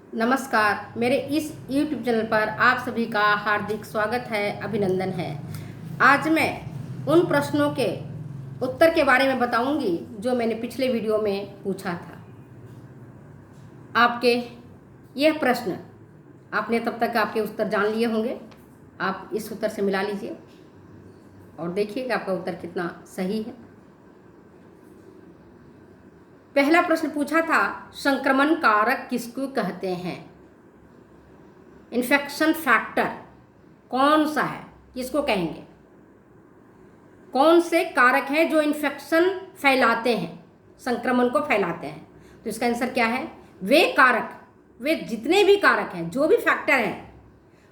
नमस्कार। मेरे इस YouTube चैनल पर आप सभी का हार्दिक स्वागत है, अभिनंदन है। आज मैं उन प्रश्नों के उत्तर के बारे में बताऊंगी जो मैंने पिछले वीडियो में पूछा था। आपके यह प्रश्न आपने तब तक आपके उत्तर जान लिए होंगे। आप इस उत्तर से मिला लीजिए और देखिए कि आपका उत्तर कितना सही है। पहला प्रश्न पूछा था, संक्रमण कारक किसको कहते हैं? इन्फेक्शन फैक्टर कौन सा है, किसको कहेंगे? कौन से कारक हैं जो इन्फेक्शन फैलाते हैं, संक्रमण को फैलाते हैं? तो इसका आंसर क्या है? वे कारक, वे जितने भी कारक हैं, जो भी फैक्टर हैं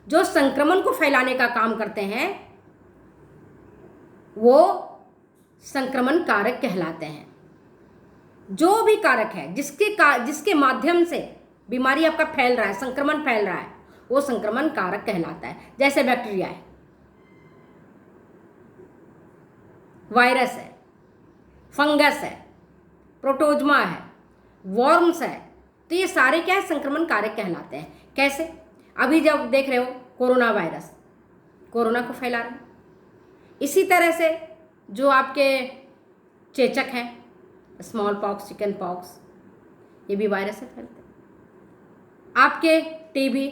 जो संक्रमण को फैलाने का काम करते हैं, वो संक्रमण कारक कहलाते हैं। जो भी कारक है जिसके माध्यम से बीमारी आपका फैल रहा है, संक्रमण फैल रहा है, वो संक्रमण कारक कहलाता है। जैसे बैक्टीरिया है, वायरस है, फंगस है, प्रोटोजमा है, वर्म्स है, तो ये सारे क्या है? संक्रमण कारक कहलाते हैं। कैसे? अभी जब देख रहे हो कोरोना वायरस कोरोना को फैला रहा है। इसी तरह से जो आपके चेचक हैं, स्मॉल पॉक्स, चिकन पॉक्स, ये भी वायरस से फैलते हैं। आपके टीबी,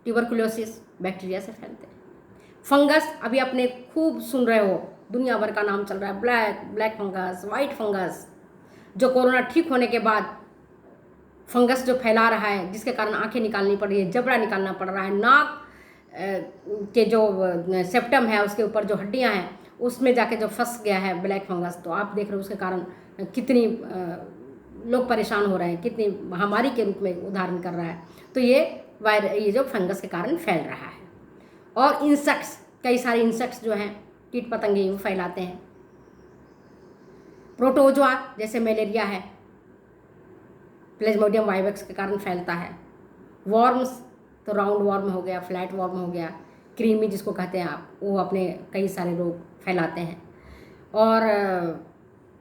ट्यूबरकुलोसिस बैक्टीरिया से फैलते हैं। फंगस अभी आपने खूब सुन रहे हो, दुनिया भर का नाम चल रहा है, ब्लैक फंगस, वाइट फंगस, जो कोरोना ठीक होने के बाद फंगस जो फैला रहा है, जिसके कारण आंखें निकालनी पड़ रही है, जबड़ा निकालना पड़ रहा है, नाक के जो सेप्टम है उसके ऊपर जो हड्डियां हैं उसमें जाके जो फंस गया है ब्लैक फंगस, तो आप देख रहे हो उसके कारण कितनी लोग परेशान हो रहे हैं, कितनी महामारी के रूप में उदाहरण कर रहा है। तो ये जो फंगस के कारण फैल रहा है। और इंसेक्ट्स, कई सारे इंसेक्ट्स जो हैं, कीट पतंगे, वो फैलाते हैं। प्रोटोजोआ जैसे मलेरिया है, प्लाज्मोडियम वाइवेक्स के कारण फैलता है। वर्म्स तो राउंड वर्म हो गया, फ्लैट वर्म हो गया, क्रीमी जिसको कहते हैं आप, वो अपने कई सारे रोग फैलाते हैं। और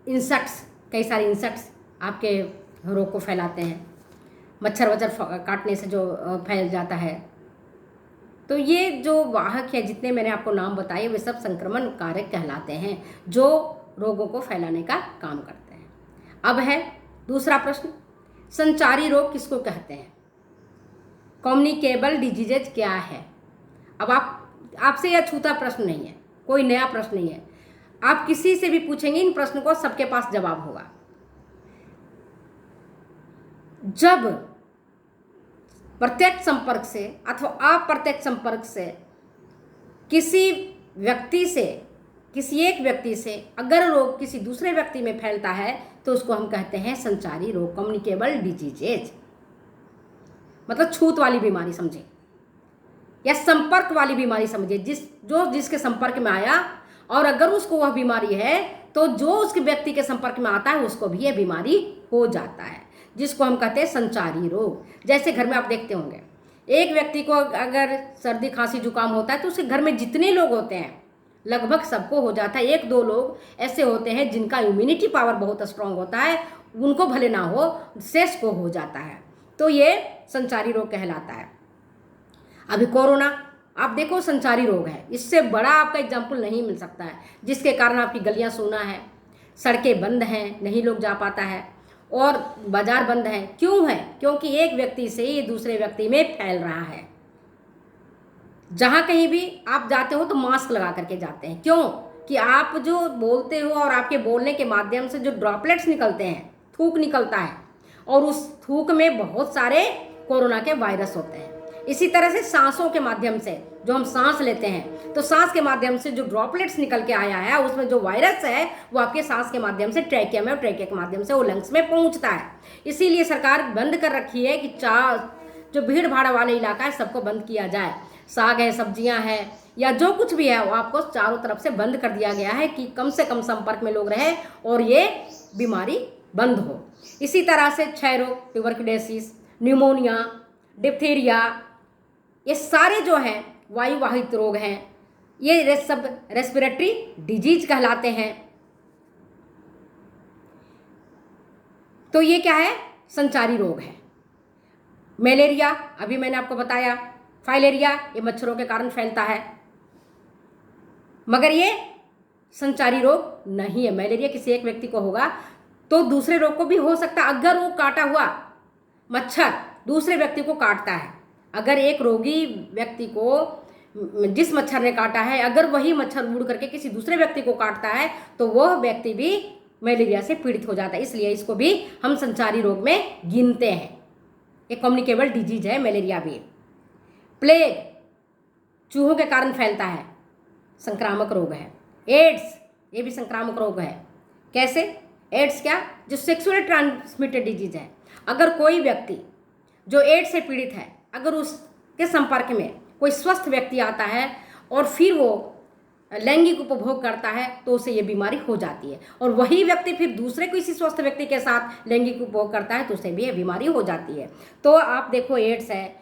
इंसेक्ट्स, कई सारे इंसेक्ट्स आपके रोग को फैलाते हैं। मच्छर वच्छर काटने से जो फैल जाता है। तो ये जो वाहक है, जितने मैंने आपको नाम बताए, वे सब संक्रमण कारक कहलाते हैं, जो रोगों को फैलाने का काम करते हैं। अब है दूसरा प्रश्न, संचारी रोग किसको कहते हैं? कम्युनिकेबल डिजीजेज क्या है? अब आपसे यह छूता प्रश्न नहीं है, कोई नया प्रश्न नहीं है। आप किसी से भी पूछेंगे इन प्रश्न को, सबके पास जवाब होगा। जब प्रत्यक्ष संपर्क से अथवा अप्रत्यक्ष संपर्क से किसी एक व्यक्ति से अगर रोग किसी दूसरे व्यक्ति में फैलता है, तो उसको हम कहते हैं संचारी रोग, कम्युनिकेबल डिजीजेज। मतलब छूत वाली बीमारी समझे, या संपर्क वाली बीमारी समझे, जिसके संपर्क में आया, और अगर उसको वह बीमारी है तो जो उसके व्यक्ति के संपर्क में आता है उसको भी यह बीमारी हो जाता है, जिसको हम कहते हैं संचारी रोग। जैसे घर में आप देखते होंगे, एक व्यक्ति को अगर सर्दी खांसी जुकाम होता है तो उसके घर में जितने लोग होते हैं लगभग सबको हो जाता है। एक दो लोग ऐसे होते हैं जिनका इम्यूनिटी पावर बहुत स्ट्रांग होता है, उनको भले ना हो, शेष को हो जाता है, तो ये संचारी रोग कहलाता है। अभी कोरोना आप देखो संचारी रोग है, इससे बड़ा आपका एग्जाम्पल नहीं मिल सकता है, जिसके कारण आपकी गलियां सूना है, सड़कें बंद हैं, नहीं लोग जा पाता है, और बाजार बंद है। क्यों है? क्योंकि एक व्यक्ति से ये दूसरे व्यक्ति में फैल रहा है। जहां कहीं भी आप जाते हो तो मास्क लगा करके जाते हैं। क्यों? कि आप जो बोलते हो और आपके बोलने के माध्यम से जो ड्रॉपलेट्स निकलते हैं, थूक निकलता है, और उस थूक में बहुत सारे कोरोना के वायरस होते हैं। इसी तरह से सांसों के माध्यम से जो हम सांस लेते हैं, तो सांस के माध्यम से जो ड्रॉपलेट्स निकल के आया है, उसमें जो वायरस है वो आपके सांस के माध्यम से ट्रैकिया में, और ट्रैकिया के माध्यम से वो लंग्स में पहुंचता है। इसीलिए सरकार बंद कर रखी है कि जो भीड़ भाड़ वाले इलाका है सबको बंद किया जाए। साग है, सब्जियां हैं, या जो कुछ भी है वो आपको चारों तरफ से बंद कर दिया गया है कि कम से कम संपर्क में लोग रहे और ये बीमारी बंद हो। इसी तरह से क्षय रोग, ट्यूबरकुलोसिस, न्यूमोनिया, डिप्थीरिया, ये सारे जो हैं वायुवाहित रोग हैं, ये सब रेस्पिरेटरी डिजीज कहलाते हैं। तो ये क्या है? संचारी रोग है। मलेरिया अभी मैंने आपको बताया, फाइलेरिया ये मच्छरों के कारण फैलता है, मगर ये संचारी रोग नहीं है। मलेरिया किसी एक व्यक्ति को होगा तो दूसरे रोग को भी हो सकता है। अगर वो काटा हुआ मच्छर दूसरे व्यक्ति को काटता है, अगर एक रोगी व्यक्ति को जिस मच्छर ने काटा है अगर वही मच्छर उड़ करके किसी दूसरे व्यक्ति को काटता है तो वह व्यक्ति भी मलेरिया से पीड़ित हो जाता है। इसलिए इसको भी हम संचारी रोग में गिनते हैं। एक कम्युनिकेबल डिजीज है मलेरिया भी। प्लेग चूहों के कारण फैलता है, संक्रामक रोग है। एड्स ये भी संक्रामक रोग है। कैसे? एड्स क्या? जो सेक्सुअली ट्रांसमिटेड डिजीज है। अगर कोई व्यक्ति जो एड्स से पीड़ित है अगर उसके संपर्क में कोई स्वस्थ व्यक्ति आता है और फिर वो लैंगिक उपभोग करता है तो उसे ये बीमारी हो जाती है, और वही व्यक्ति फिर दूसरे किसी स्वस्थ व्यक्ति के साथ लैंगिक उपभोग करता है तो उसे भी ये बीमारी हो जाती है। तो आप देखो, एड्स है,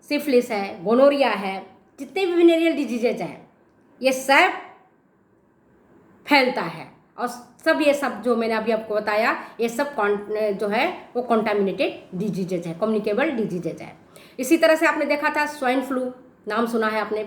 सिफिलिस है, गोनोरिया है, जितने भी वेनेरियल डिजीजेज हैं ये सब फैलता है, और सब ये सब जो मैंने अभी आपको बताया ये सब जो है वो कॉन्टामिनेटेड डिजीजेज है, कम्युनिकेबल डिजीजेज है। इसी तरह से आपने देखा था स्वाइन फ्लू, नाम सुना है आपने,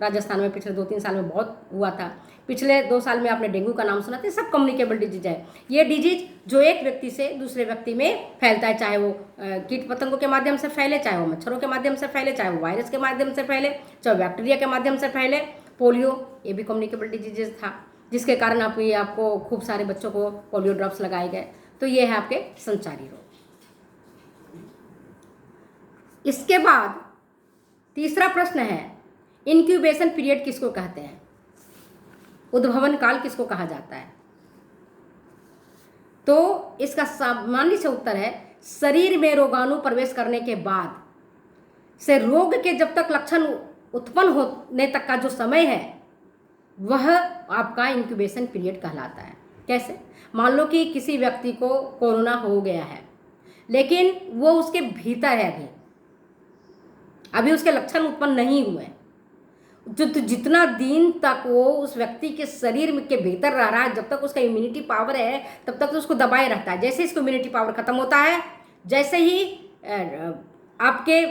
राजस्थान में पिछले 2-3 साल में बहुत हुआ था। पिछले 2 साल में आपने डेंगू का नाम सुना था। सब कम्युनिकेबल डिजीज है। ये डिजीज जो एक व्यक्ति से दूसरे व्यक्ति में फैलता है, चाहे वो कीट पतंगों के माध्यम से फैले, चाहे वो मच्छरों के माध्यम से फैले, चाहे वो वायरस के माध्यम से फैले, चाहे बैक्टीरिया के माध्यम से फैले। पोलियो ये भी कम्युनिकेबल डिजीजेज था, जिसके कारण आपको खूब सारे बच्चों को पोलियो ड्रॉप्स लगाए गए। तो ये है आपके संचारी रोग। इसके बाद तीसरा प्रश्न है, इनक्यूबेशन पीरियड किसको कहते हैं? उद्भवन काल किसको कहा जाता है? तो इसका सामान्य से उत्तर है, शरीर में रोगाणु प्रवेश करने के बाद से रोग के जब तक लक्षण उत्पन्न होने तक का जो समय है वह आपका इंक्यूबेशन पीरियड कहलाता है। कैसे? मान लो कि किसी व्यक्ति को कोरोना हो गया है लेकिन वो उसके भीतर है, अभी उसके लक्षण उत्पन्न नहीं हुए, जो जितना दिन तक वो उस व्यक्ति के शरीर के भीतर रह रहा है, जब तक उसका इम्यूनिटी पावर है तब तक तो उसको दबाए रहता है। जैसे इसको इम्यूनिटी पावर खत्म होता है, जैसे ही आपके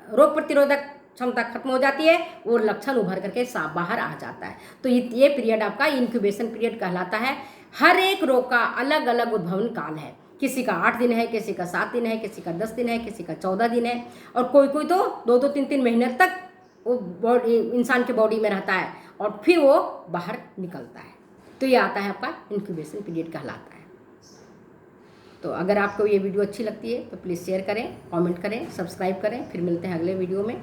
रोग प्रतिरोधक क्षमता खत्म हो जाती है, वो लक्षण उभर करके बाहर आ जाता है। तो ये पीरियड आपका इंक्यूबेशन पीरियड कहलाता है। हर एक रोग का अलग अलग उद्भवन काल है। किसी का 8 दिन है, किसी का 7 दिन है, किसी का 10 दिन है, किसी का 14 दिन है, और कोई कोई तो 2-2, 3-3 महीने तक वो बॉडी इंसान के बॉडी में रहता है और फिर वो बाहर निकलता है। तो ये आता है आपका इंक्यूबेशन पीरियड कहलाता है। तो अगर आपको ये वीडियो अच्छी लगती है तो प्लीज़ शेयर करें, कमेंट करें, सब्सक्राइब करें। फिर मिलते हैं अगले वीडियो में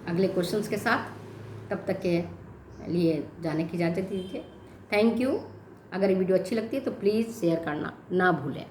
अगले क्वेश्चंस के साथ। तब तक के लिए जाने की इजाज़त दीजिए। Thank you. अगर ये वीडियो अच्छी लगती है तो प्लीज़ शेयर करना ना भूलें।